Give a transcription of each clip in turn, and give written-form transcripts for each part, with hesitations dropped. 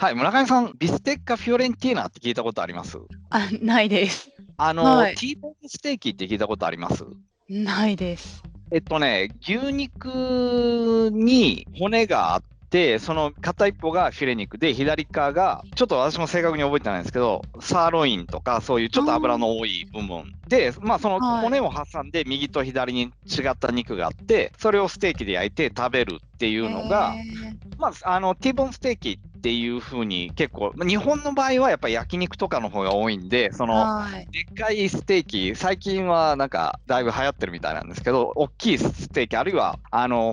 はい、村上さん、ビステッカ・フィオレンティーナって聞いたことあります？ないです。はい。ティーボーンステーキって聞いたことあります？ないです。牛肉に骨があって、その片一方がフィレ肉で、左側が、ちょっと私も正確に覚えてないんですけど、サーロインとか、そういうちょっと脂の多い部分で、まあ、そのはい。骨を挟んで、右と左に違った肉があって、それをステーキで焼いて食べるっていへうのが、え。まあ、ティーボーンステーキっていう風に結構、日本の場合はやっぱり焼肉とかの方が多いんで、はい。でっかいステーキ、最近はなんかだいぶ流行ってるみたいなんですけど、大きいステーキ、あるいは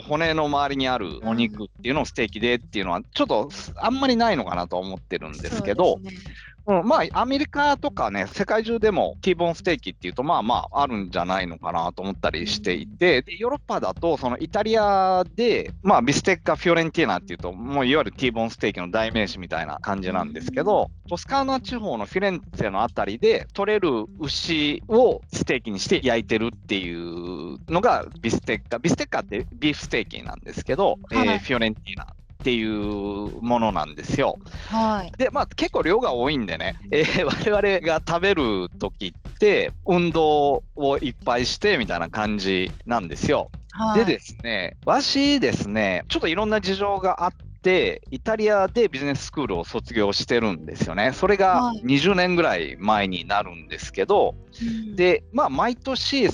骨の周りにあるお肉うん。っていうのをステーキでっていうのは、ちょっとあんまりないのかなと思ってるんですそうけど、ですね。まあ、アメリカとかね、世界中でも T ボーンステーキっていうと、まあまあ、あるんじゃないのかなと思ったりしていて、でヨーロッパだと、そのイタリアで、まあ、ビステッカ・フィオレンティーナっていうと、もういわゆる T ボーンステーキの代名詞みたいな感じなんですけど、トスカーナ地方のフィレンツェのあたりで取れる牛をステーキにして焼いてるっていうのがビステッカ。ビステッカってビーフステーキなんですけど、はい。フィオレンティーナっていうものなんですよ。はい。で、まあ結構量が多いんでね、我々が食べる時って運動をいっぱいしてみたいな感じなんですよ。でではい。すね、私ですね、ちょっといろんな事情があって、イタリアでビジネススクールを卒業してるんですよね。それがはい。20年ぐらい前になるんですけど、うん。で、まあ、毎年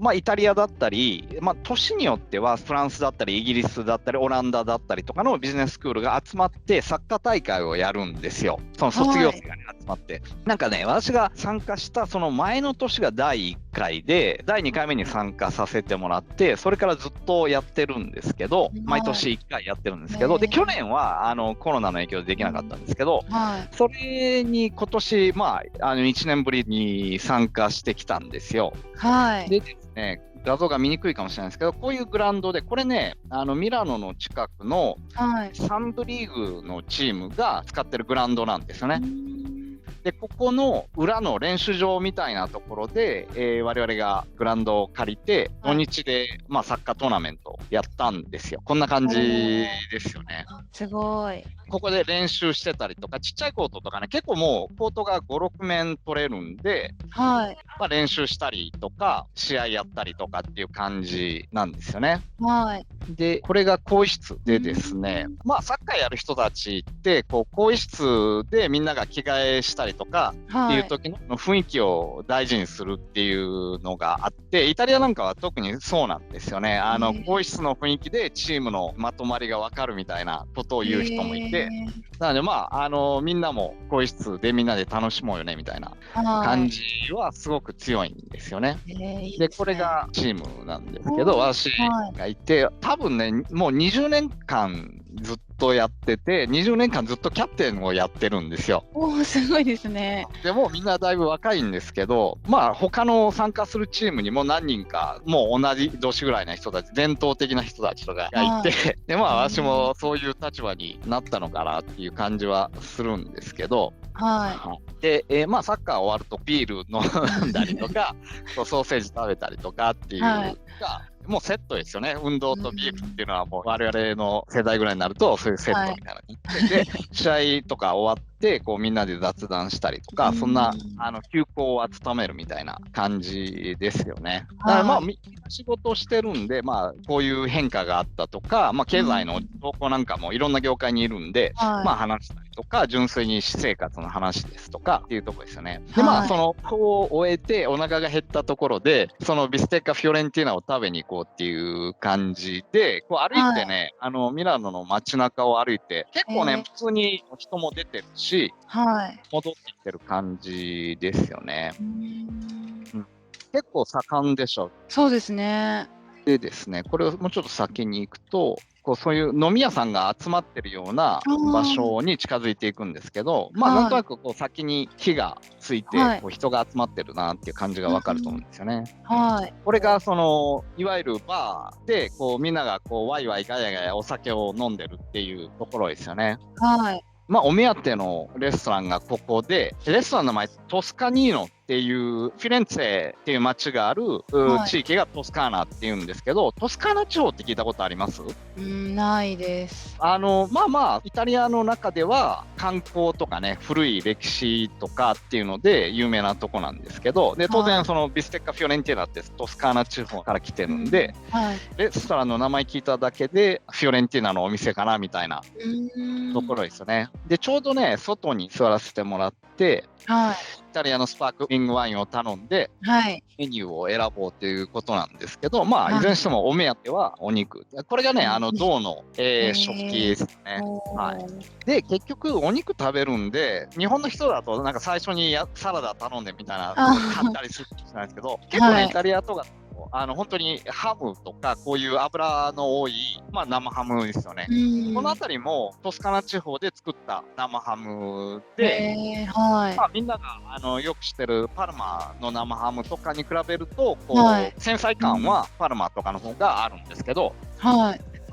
まあ、イタリアだったり、まあ、都市によってはフランスだったりイギリスだったりオランダだったりとかのビジネススクールが集まってサッカー大会をやるんですよ。その卒業はい。生が、ね、集まって。なんかね、私が参加したその前の年が第1回で、第2回目に参加させてもらって、それからずっとやってるんですけど、毎は年1回やってるんですい。けど、で、去年はコロナの影響でできなかったんですけど、はい。それに今年、まあ、1年ぶりに参加してきたんですよ。はい。でですね、画像が見にくいかもしれないですけど、こういうグラウンドで、これね、ミラノの近くのはい。3部リーグのチームが使ってるグラウンドなんですようね。ん。で、ここの裏の練習場みたいなところで、我々がグラウンドを借りて、土はい。日で、まあ、サッカートーナメントをやったんですよ。こんな感おじー。ですよね。すごい。ここで練習してたりとか、ちっちゃいコートとかね、結構もうコートが5、6面取れるんで、はい。まあ、練習したりとか、試合やったりとかっていう感じなんですよね。はい。で、これが更衣室うでですね、ん。まあ、サッカーやる人たちって、こう、更衣室でみんなが着替えしたりとかっていうはい。時の雰囲気を大事にするっていうのがあって、イタリアなんかは特にそうなんですよね。更衣室の雰囲気でチームのまとまりがわかるみたいなことをへ言う人もいて、え。なので、まあ、みんなも更衣室でみんなで楽しもうよねみたいな感じはい。はすごく強いんですよね。いいで、ですね。これがチームなんですけど、おー。私はい。がいて、多分ね、もう20年間ずっとやってて、20年間ずっとキャプテンをやってるんですよ。おー、すごいですね。でもみんなだいぶ若いんですけど、まあ他の参加するチームにも何人か、もう同じ年ぐらいの人たち、伝統的な人たちとかがいて、はで、まあい。私もそういう立場になったのかなっていう感じはするんですけど、はい。で、まあサッカー終わるとビール飲んだりとか、ソーセージ食べたりとかっていうのはい。が、もうセットですよね。運動うとビールっん。ていうのはもう我々の世代ぐらいになるとそういうセッはい。トみたいな感じで、試合とか終わって、こうみんなで雑談したりとうか、そんなん。休校を務めるみたいな感じですよね。だからまあはい。仕事をしてるんで、まあこういう変化があったとか、まあ経済のうん。動向なんかもいろんな業界にいるんで、まあはい。話したりとか、純粋に私生活の話ですとかっていうところですよね。で、まあ、はい。こう終えてお腹が減ったところで、そのビステッカ・フィオレンティーナを食べに行こうっていう感じで、こう歩いはい。てね、ミラノの街中を歩いて、結構ね、えー。普通に人も出てるし、はい。戻ってきてる感じですよね。うん。うん、結構盛んでしょ。そうですね。でですね、これをもうちょっと先に行くと、こうそういう飲み屋さんが集まってるようなあ場所に近づいていくんですけど、まあなんとあ。はい。なくこう先に火がついてはい。こう人が集まってるなっていう感じがうわかると思うんん。ですよね。はい。これがいわゆるバーでこうみんながこうワイワイガヤガヤお酒を飲んでるっていうところですよね。はい。まあお目当てのレストランがここで、レストランの名前トスカニーノってっていうフィレンツェっていう町がある地域がトスカーナっていうんですけど、トスカーナ地方って聞いたことあります？ないです。イタリアの中では観光とかね、古い歴史とかっていうので有名なとこなんですけど、で当然そのビステッカ・フィオレンティーナってトスカーナ地方から来てるんで、レストランの名前聞いただけでフィオレンティーナのお店かなみたいなところですよね。でちょうどね、外に座らせてもらって、イタリアのスパークリングワインを頼んで、メニューを選ぼうということなんですけど、いずれにしてもお目当てはお肉。これがね、銅の、食器ですね。で、結局お肉食べるんで、日本の人だとなんか最初にサラダ頼んでみたいな買ったりするかもしれないですけど、結構ね、イタリアとか本当にハムとかこういう油の多い、生ハムですよね。この辺りもトスカナ地方で作った生ハムで、みんながよく知ってるパルマの生ハムとかに比べると繊細感はパルマとかの方があるんですけど、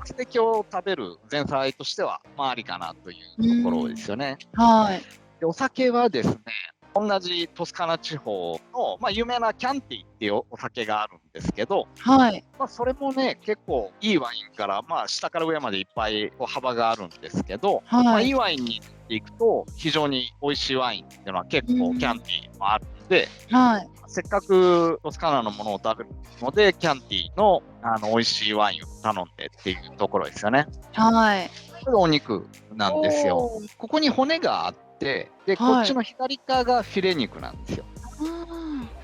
ステーキを食べる前菜としてはありかなというところですよね。でお酒はですね、同じトスカナ地方の、有名なキャンティっていうお酒があるんですけど、それもね、結構いいワインから、下から上までいっぱい幅があるんですけど、いいワインに行くと非常に美味しいワインっていうのは結構キャンティもあるので、せっかくトスカナのものを食べるので、キャンティの、美味しいワインを頼んでっていうところですよね。これがお肉なんですよ。ここに骨があって、でこっちの左側がフィレ肉なんですよ。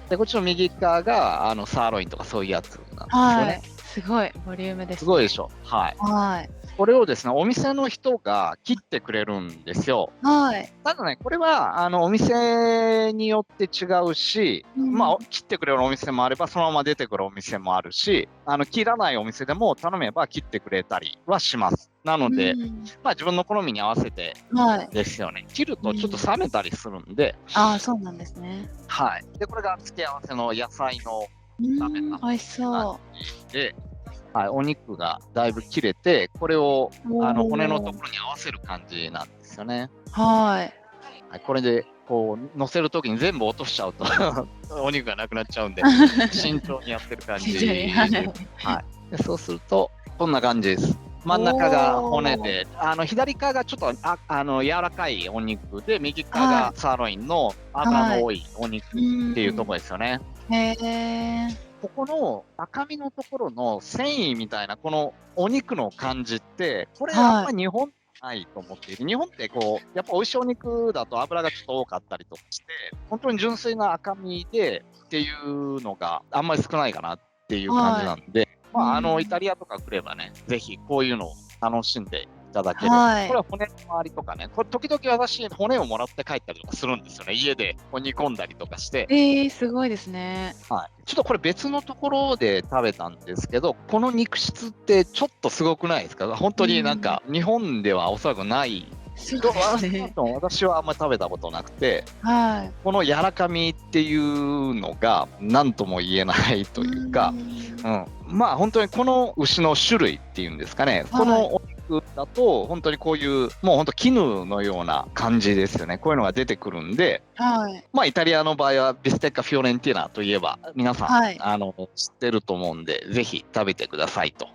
でこっちの右側がサーロインとかそういうやつなんですよね。すごいボリュームですね。すごいでしょ。これをですね、お店の人が切ってくれるんですよ。ただね、これはお店によって違うし、切ってくれるお店もあれば、そのまま出てくるお店もあるし、切らないお店でも頼めば切ってくれたりはします。なので、自分の好みに合わせてですよね。切るとちょっと冷めたりするんで。そうなんですね。で、これが付け合わせの野菜の冷めた美味しそう。で、お肉がだいぶ切れて、これを骨のところに合わせる感じなんですよね。これでこう乗せるときに全部落としちゃうとお肉がなくなっちゃうんで、慎重にやってる感じで、そうするとこんな感じです。真ん中が骨で、左側がちょっと柔らかいお肉で、右側がサーロインの脂の多いお肉っていうところですよね。ここの赤身のところの繊維みたいなこのお肉の感じって、これあんま日本ないと思っている。日本ってやっぱ美味しいお肉だと脂がちょっと多かったりとかして、本当に純粋な赤身でっていうのがあんまり少ないかなっていう感じなんで、イタリアとか来ればね、ぜひこういうのを楽しんでいただける。これは骨の周りとかね、これ時々私骨をもらって帰ったりとかするんですよね。家で煮込んだりとかして。すごいですね。ちょっとこれ別のところで食べたんですけど、この肉質ってちょっとすごくないですか？本当になんか日本ではおそらくない私はあんまり食べたことなくて、この柔らかみっていうのが何とも言えないというか、本当にこの牛の種類っていうんですかね、このお肉だと本当にこういうもう本当絹のような感じですよね。こういうのが出てくるんで、イタリアの場合はビステッカ・フィオレンティーナといえば皆さん、知ってると思うんで、ぜひ食べてくださいと。